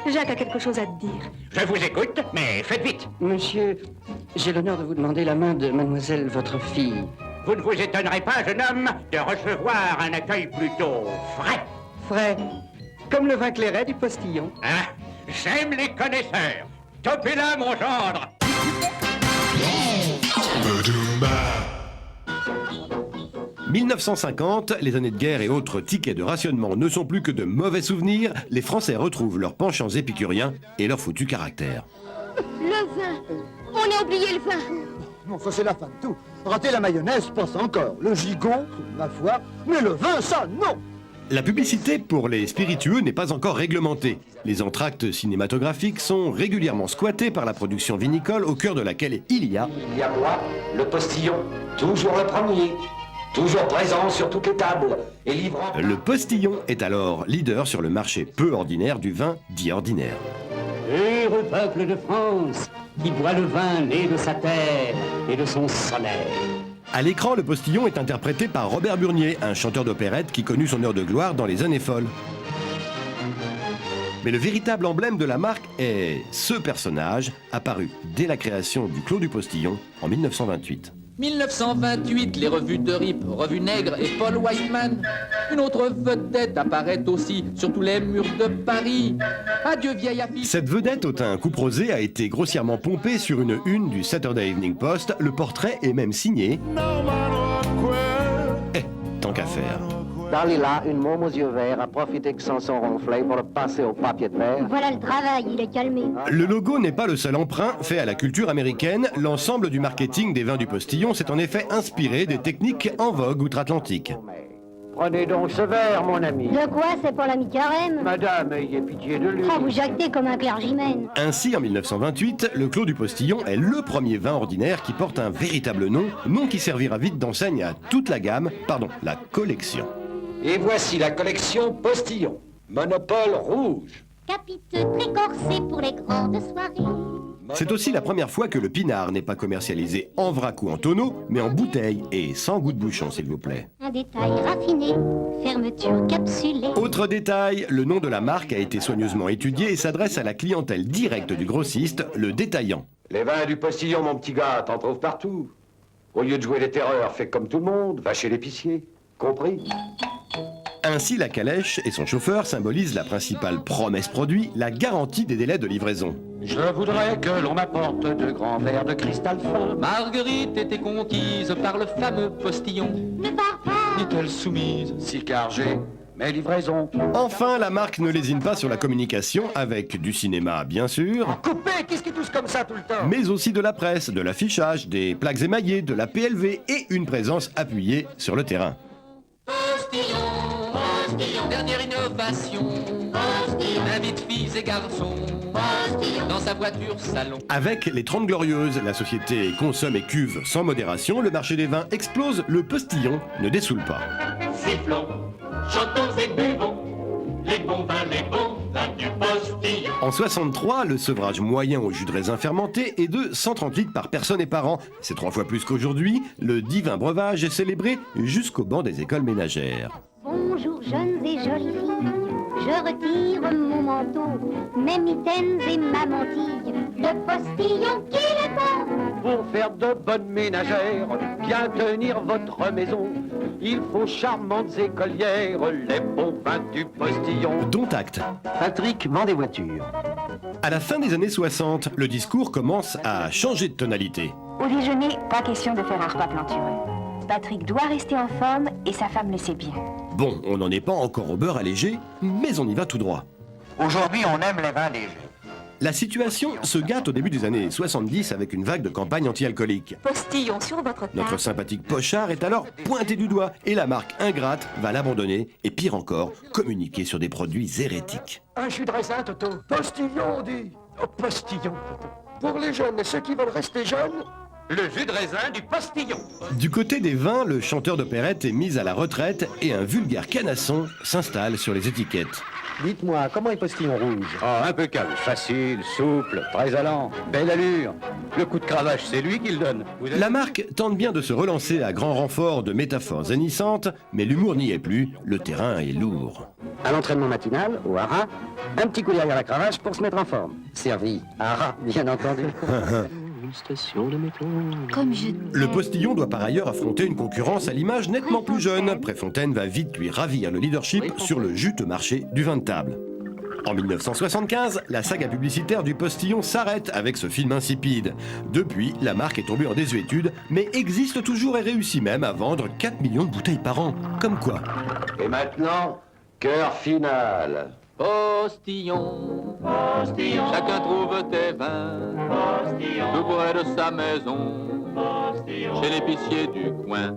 Jacques a quelque chose à te dire. Je vous écoute, mais faites vite. Monsieur, j'ai l'honneur de vous demander la main de mademoiselle, votre fille. Vous ne vous étonnerez pas, jeune homme, de recevoir un accueil plutôt frais. Frais, comme le vin clairet du postillon. Hein? J'aime les connaisseurs. Topez-la, mon gendre. 1950, les années de guerre et autres tickets de rationnement ne sont plus que de mauvais souvenirs. Les Français retrouvent leurs penchants épicuriens et leur foutu caractère. Le vin. On a oublié le vin. Non, ça c'est la fin de tout. Rater la mayonnaise, passe encore. Le gigot, ma foi. Mais le vin, ça, non. La publicité pour les spiritueux n'est pas encore réglementée. Les entr'actes cinématographiques sont régulièrement squattés par la production vinicole au cœur de laquelle il y a moi, le postillon, toujours le premier, toujours présent sur toutes les tables et livrant... Le postillon est alors leader sur le marché peu ordinaire du vin dit ordinaire. Heureux peuple de France, qui boit le vin né de sa terre et de son soleil. À l'écran, le postillon est interprété par Robert Burnier, un chanteur d'opérette qui connut son heure de gloire dans les années folles. Mais le véritable emblème de la marque est ce personnage, apparu dès la création du Clos du Postillon en 1928. 1928, les revues de Rip, Revue Nègre et Paul Whiteman. Une autre vedette apparaît aussi sur tous les murs de Paris. Adieu vieille affiche. Cette vedette au teint coupe rosé a été grossièrement pompée sur une une du Saturday Evening Post. Le portrait est même signé. Tant qu'à faire. Dalila, une môme aux yeux verts, a profité que Samson ronflait pour le passer au papier de verre. Voilà le travail, il est calmé. Le logo n'est pas le seul emprunt fait à la culture américaine. L'ensemble du marketing des vins du postillon s'est en effet inspiré des techniques en vogue outre-Atlantique. Prenez donc ce verre, mon ami. De quoi? C'est pour l'ami Carême? Madame, ayez pitié de lui. Oh, vous jactez comme un clergymène. Ainsi, en 1928, le Clos du Postillon est le premier vin ordinaire qui porte un véritable nom qui servira vite d'enseigne à toute la gamme, la collection. Et voici la collection Postillon, Monopole rouge. Capiteux très corsé pour les grandes soirées. C'est aussi la première fois que le pinard n'est pas commercialisé en vrac ou en tonneau, mais en bouteille et sans goût de bouchon, s'il vous plaît. Un détail raffiné, fermeture capsulée. Autre détail, le nom de la marque a été soigneusement étudié et s'adresse à la clientèle directe du grossiste, le détaillant. Les vins du Postillon, mon petit gars, t'en trouves partout. Au lieu de jouer les terreurs, fais comme tout le monde, va chez l'épicier. Compris? Ainsi, la calèche et son chauffeur symbolisent la principale promesse produit, la garantie des délais de livraison. Je voudrais que l'on m'apporte de grands verres de cristal fin. Marguerite était conquise par le fameux postillon. Ne pars pas. Dit-elle soumise, si car j'ai mes livraisons. Enfin, la marque ne lésine pas sur la communication avec du cinéma, bien sûr, Coupé, qu'est-ce qui tousse comme ça tout le temps? mais aussi de la presse, de l'affichage, des plaques émaillées, de la PLV et une présence appuyée sur le terrain. Postillon, postillon, dernière innovation. Postillon, invite filles et garçons. Postillon, dans sa voiture salon. Avec les 30 Glorieuses, la société consomme et cuve sans modération, le marché des vins explose, le postillon ne dessoule pas. Sifflons, chantons et buvons, les bons vins du postillon. En 63, le sevrage moyen au jus de raisin fermenté est de 130 litres par personne et par an. C'est 3 fois plus qu'aujourd'hui. Le divin breuvage est célébré jusqu'au banc des écoles ménagères. Bonjour jeunes et jolies filles, je retire mon manteau, mes mitaines et ma mantille, le postillon qui est bon. Pour faire de bonnes ménagères, bien tenir votre maison, il faut charmantes écolières, les bons vins du postillon. Dont acte. Patrick vend des voitures. À la fin des années 60, le discours commence à changer de tonalité. Au déjeuner, pas question de faire un repas plantureux. Patrick doit rester en forme et sa femme le sait bien. Bon, on n'en est pas encore au beurre allégé, mais on y va tout droit. Aujourd'hui, on aime les vins légers. La situation se gâte au début des années 70 avec une vague de campagne anti-alcoolique. Postillon sur votre table. Notre sympathique pochard est alors pointé du doigt et la marque ingrate va l'abandonner et pire encore, communiquer sur des produits hérétiques. Un jus de raisin, Toto. Postillon, on dit. Oh, postillon, Toto. Pour les jeunes et ceux qui veulent rester jeunes, Le jus de raisin du postillon. Du côté des vins, le chanteur d'opérette est mis à la retraite et un vulgaire canasson s'installe sur les étiquettes. Dites-moi, comment est Postillon Rouge? Oh, impeccable, facile, souple, très allant, belle allure. Le coup de cravache, c'est lui qui le donne. La marque tente bien de se relancer à grand renfort de métaphores hennissantes, mais l'humour n'y est plus, le terrain est lourd. À l'entraînement matinal, au hara, un petit coup derrière la cravache pour se mettre en forme. Servi, hara, bien entendu. Comme je... Le postillon doit par ailleurs affronter une concurrence à l'image nettement plus jeune. Préfontaine va vite lui ravir le leadership sur le juteux marché du vin de table. En 1975, la saga publicitaire du postillon s'arrête avec ce film insipide. Depuis, la marque est tombée en désuétude, mais existe toujours et réussit même à vendre 4 millions de bouteilles par an. Comme quoi. Et maintenant, cœur final. Postillon, postillon, chacun trouve tes vins, postillon, tout près de sa maison, postillon, chez l'épicier du coin.